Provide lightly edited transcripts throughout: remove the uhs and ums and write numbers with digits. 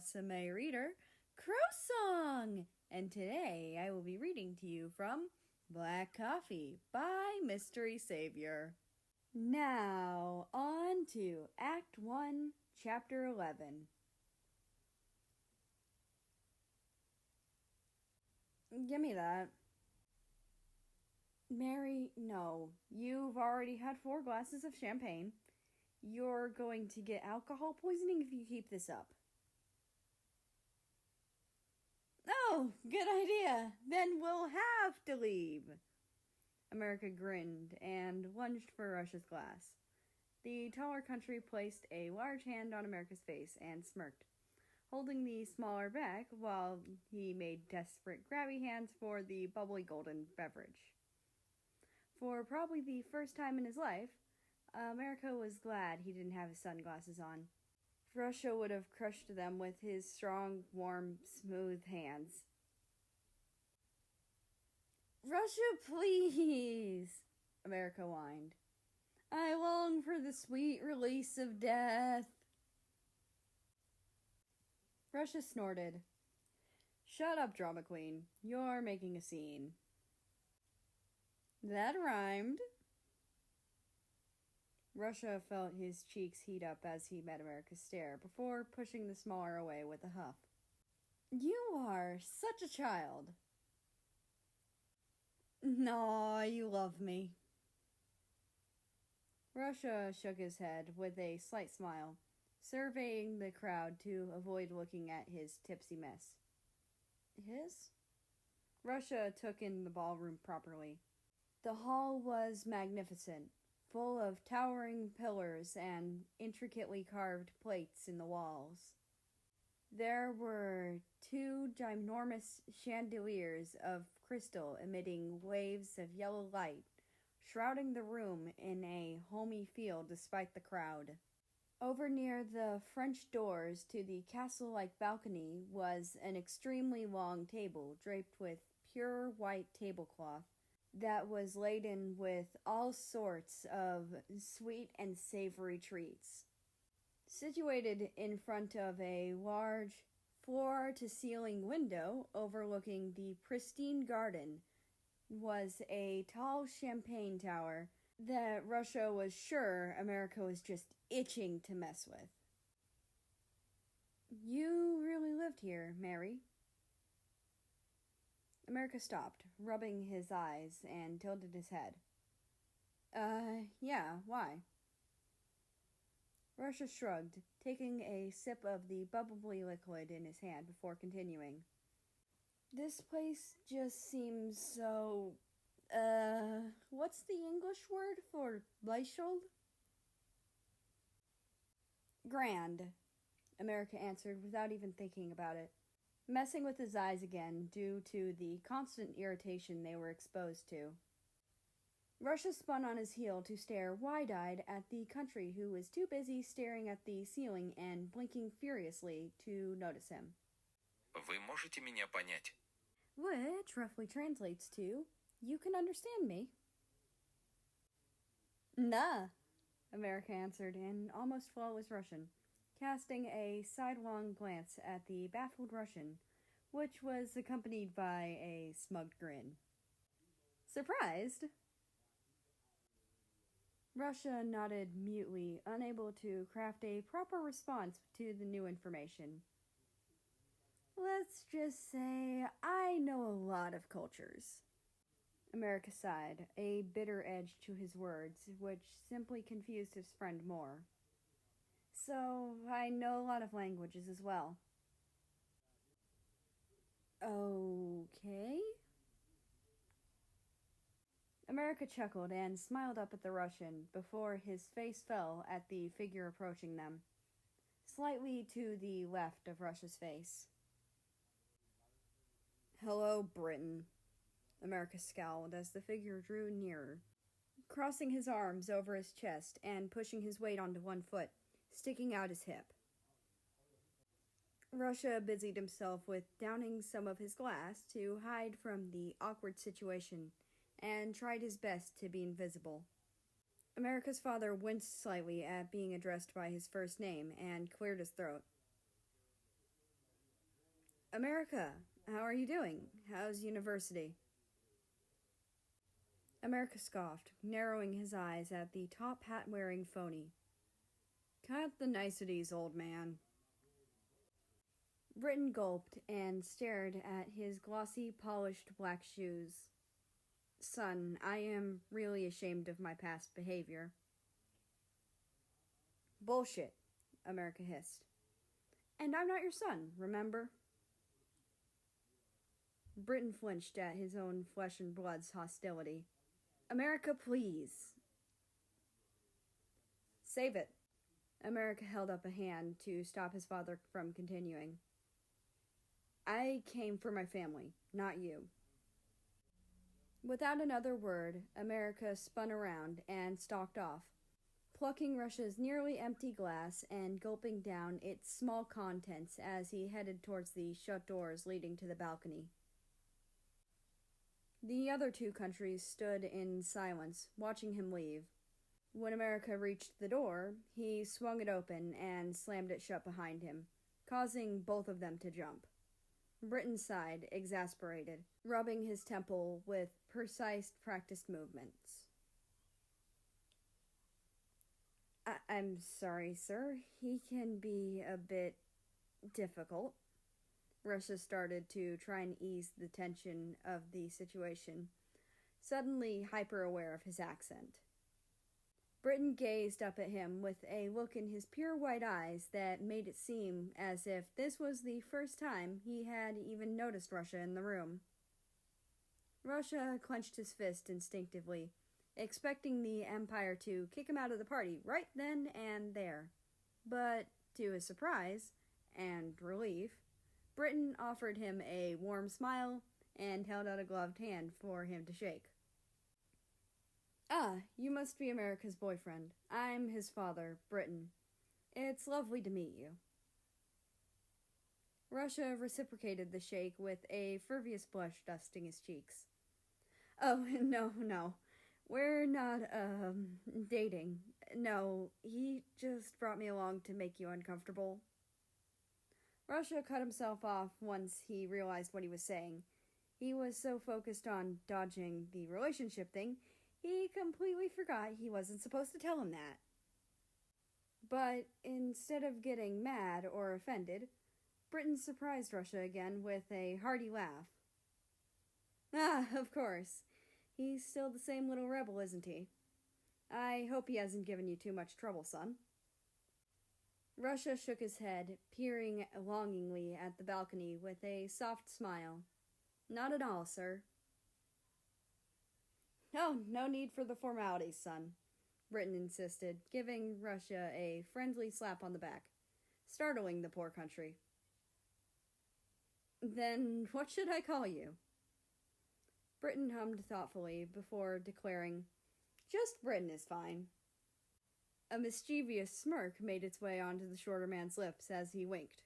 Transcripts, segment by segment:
Rusame reader, Crow Song! And today I will be reading to you from Black Coffee by MysterySaviour. Now, on to Act 1, Chapter 11. Give me that. Mary, no. You've already had 4 glasses of champagne. You're going to get alcohol poisoning if you keep this up. Oh, good idea. Then we'll have to leave. America grinned and lunged for Russia's glass. The taller country placed a large hand on America's face and smirked, holding the smaller back while he made desperate grabby hands for the bubbly golden beverage. For probably the first time in his life, America was glad he didn't have his sunglasses on. Russia would have crushed them with his strong, warm, smooth hands. "Russia, please," America whined. "I long for the sweet release of death." Russia snorted. "Shut up, drama queen. You're making a scene." That rhymed. Russia felt his cheeks heat up as he met America's stare before pushing the smaller away with a huff. "You are such a child." "Aw, you love me." Russia shook his head with a slight smile, surveying the crowd to avoid looking at his tipsy mess. His? Russia took in the ballroom properly. The hall was magnificent, full of towering pillars and intricately carved plates in the walls. There were 2 ginormous chandeliers of crystal emitting waves of yellow light, shrouding the room in a homey feel despite the crowd. Over near the French doors to the castle-like balcony was an extremely long table draped with pure white tablecloth that was laden with all sorts of sweet and savory treats. Situated in front of a large floor-to-ceiling window overlooking the pristine garden was a tall champagne tower that Russia was sure America was just itching to mess with. "You really lived here, Mary?" America stopped, rubbing his eyes, and tilted his head. Yeah, why?" Russia shrugged, taking a sip of the bubbly liquid in his hand before continuing. "This place just seems so, what's the English word for glacial?" "Grand," America answered without even thinking about it, messing with his eyes again due to the constant irritation they were exposed to. Russia spun on his heel to stare wide-eyed at the country who was too busy staring at the ceiling and blinking furiously to notice him. Вы можете меня понять? Which roughly translates to, "You can understand me." "Nah," America answered in almost flawless Russian, casting a sidelong glance at the baffled Russian, which was accompanied by a smug grin. "Surprised?" Russia nodded mutely, unable to craft a proper response to the new information. "Let's just say I know a lot of cultures." America sighed, a bitter edge to his words, which simply confused his friend more. "So, I know a lot of languages as well." "Okay." America chuckled and smiled up at the Russian before his face fell at the figure approaching them, slightly to the left of Russia's face. "Hello, Britain," America scowled as the figure drew nearer, crossing his arms over his chest and pushing his weight onto one foot, sticking out his hip. Russia busied himself with downing some of his glass to hide from the awkward situation and tried his best to be invisible. America's father winced slightly at being addressed by his first name and cleared his throat. America, how are you doing? How's university? America scoffed, narrowing his eyes at the top hat-wearing phony. Cut the niceties, old man. Britton gulped and stared at his glossy, polished black shoes. Son, I am really ashamed of my past behavior. Bullshit, America hissed. And I'm not your son, remember? Britton flinched at his own flesh and blood's hostility. America, please. Save it. America held up a hand to stop his father from continuing. I came for my family, not you. Without another word, America spun around and stalked off, plucking Russia's nearly empty glass and gulping down its small contents as he headed towards the shut doors leading to the balcony. The other two countries stood in silence, watching him leave. When America reached the door, he swung it open and slammed it shut behind him, causing both of them to jump. Britton sighed, exasperated, rubbing his temple with precise, practiced movements. I'm sorry, sir. He can be a bit difficult. Russia started to try and ease the tension of the situation, suddenly hyper-aware of his accent. Britton gazed up at him with a look in his pure white eyes that made it seem as if this was the first time he had even noticed Russia in the room. Russia clenched his fist instinctively, expecting the Empire to kick him out of the party right then and there. But, to his surprise and relief, Britton offered him a warm smile and held out a gloved hand for him to shake. Ah, you must be America's boyfriend. I'm his father, Britton. It's lovely to meet you. Russia reciprocated the shake with a furvious blush dusting his cheeks. Oh, no. We're not, dating. No, he just brought me along to make you uncomfortable. Russia cut himself off once he realized what he was saying. He was so focused on dodging the relationship thing, he completely forgot he wasn't supposed to tell him that. But instead of getting mad or offended, Britton surprised Russia again with a hearty laugh. Ah, of course. He's still the same little rebel, isn't he? I hope he hasn't given you too much trouble, son. Russia shook his head, peering longingly at the balcony with a soft smile. Not at all, sir. Oh, no need for the formalities, son, Britton insisted, giving Russia a friendly slap on the back, startling the poor country. Then what should I call you? Britton hummed thoughtfully before declaring, Just Britton is fine. A mischievous smirk made its way onto the shorter man's lips as he winked.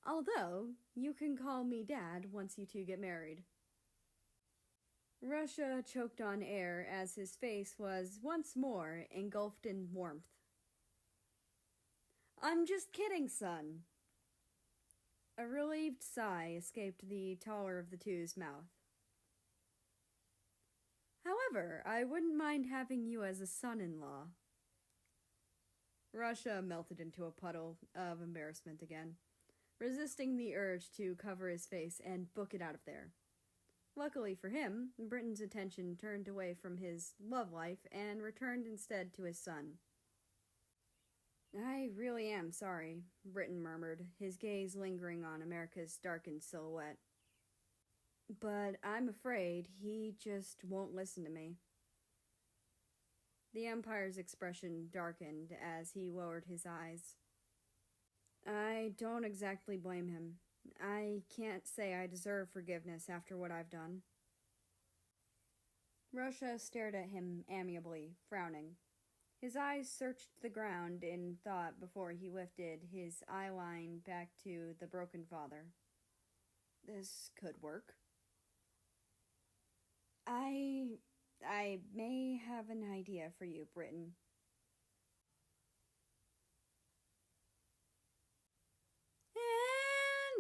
Although, you can call me Dad once you two get married. Russia choked on air as his face was once more engulfed in warmth. I'm just kidding, son. A relieved sigh escaped the taller of the two's mouth. However, I wouldn't mind having you as a son-in-law. Russia melted into a puddle of embarrassment again, resisting the urge to cover his face and book it out of there. Luckily for him, Britton's attention turned away from his love life and returned instead to his son. I really am sorry, Britton murmured, his gaze lingering on America's darkened silhouette. But I'm afraid he just won't listen to me. The Empire's expression darkened as he lowered his eyes. I don't exactly blame him. I can't say I deserve forgiveness after what I've done. Russia stared at him amiably, frowning. His eyes searched the ground in thought before he lifted his eye line back to the broken father. This could work. I may have an idea for you, Britton.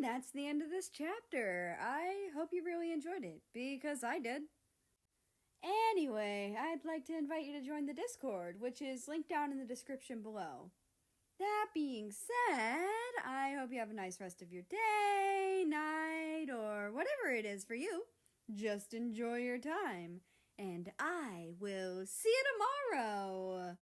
that's the end of this chapter. I hope you really enjoyed it, because I did. Anyway, I'd like to invite you to join the Discord, which is linked down in the description below. That being said, I hope you have a nice rest of your day, night, or whatever it is for you. Just enjoy your time, and I will see you tomorrow.